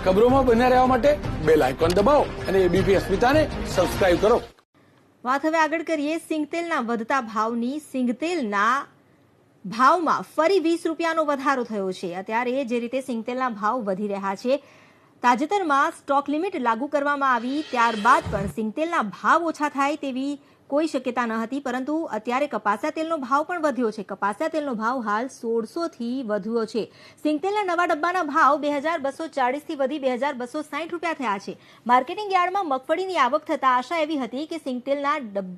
ખબરોમાં બન્યા રહેવા માટે બેલ આઇકોન દબાવો અને એબીપી અસ્મિતાને સબસ્ક્રાઇબ કરો। વાત હવે આગળ કરીએ સિંગતેલના વધતા ભાવની। સિંગતેલના ભાવમાં ફરી 20 રૂપિયાનો વધારો થયો છે। અત્યારે જે રીતે સિંગતેલના ભાવ વધી રહ્યા છે, તાજેતરમાં સ્ટોક લિમિટ લાગુ કરવામાં આવી ત્યારબાદ પણ સિંગતેલના ભાવ ઓછા થાય તેવી કોઈ શક્યતા ન હતી, પરંતુ અત્યારે કપાસિયા તેલનો ભાવ પણ વધ્યો છે। કપાસિયા તેલનો ભાવ હાલ 1600 થી વધ્યો છે। સિંગતેલના નવા ડબ્બાના ભાવ 2240 થી વધી 2260 રૂપિયા થયા છે। માર્કેટિંગ યાર્ડમાં મગફળીની આવક થતા આશા એવી હતી કે સિંગતેલના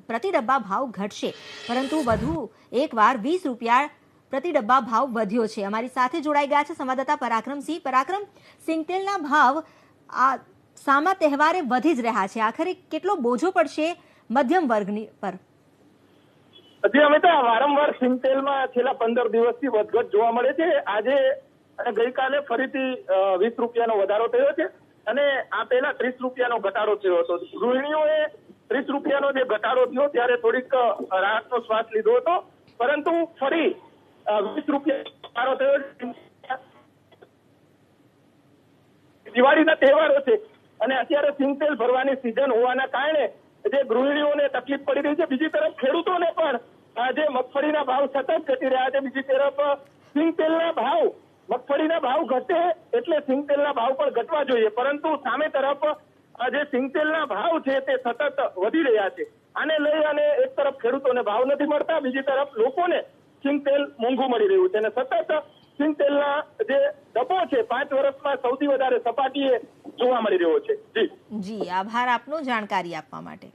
પ્રતિ ડબ્બા ભાવ ઘટશે, પરંતુ વધુ એકવાર 20 રૂપિયા પ્રતિ ડબ્બા ભાવ વધ્યો છે। અમારી સાથે જોડાઈ ગયા છે સંવાદદાતા પરાક્રમસિંહ। પરાક્રમ, સિંગતેલના ભાવ આ સામા તહેવારે વધી જ રહ્યા છે, આખરે કેટલો બોજો પડશે મધ્યમ વર્ગની પર? જી અમિતા, વારંવાર સિંગતેલમાં છેલ્લા 15 દિવસથી વધઘટ જોવા મળે છે। આજે અને ગઈકાલે ફરીથી 20 રૂપિયાનો વધારો થયો છે અને આ પહેલા 30 રૂપિયાનો ઘટાડો થયો હતો। ગૃહિણીઓએ 30 રૂપિયાનો જે ઘટાડો થયો ત્યારે થોડીક રાહતનો શ્વાસ લીધો હતો, પરંતુ ફરી 20 રૂપિયા ઘટાડો થયો। દિવાળીના તહેવારો છે અને અત્યારે સિંગતેલ ભરવાની સિઝન હોવાના કારણે જે ગૃહિણીઓને તકલીફ પડી રહી છે। બીજી તરફ ખેડૂતોને પણ આજે મગફળીના ભાવ સતત ઘટી રહ્યા છે। બીજી તરફ સિંગતેલના ભાવ, મગફળીના ભાવ ઘટે એટલે સિંગતેલના ભાવ પણ ઘટવા જોઈએ, પરંતુ સામે તરફ જે સિંગતેલના ભાવ છે તે સતત વધી રહ્યા છે। આને લઈ અને એક તરફ ખેડૂતોને ભાવ નથી મળતા, બીજી તરફ લોકોને સિંગતેલ મોંઘું મળી રહ્યું છે અને સતત સિંગતેલના જે ડબ્બો છે 5 વર્ષમાં સૌથી વધારે સપાટીએ જોવા મળી રહ્યો છે। જી આભાર આપનો જાણકારી આપવા માટે।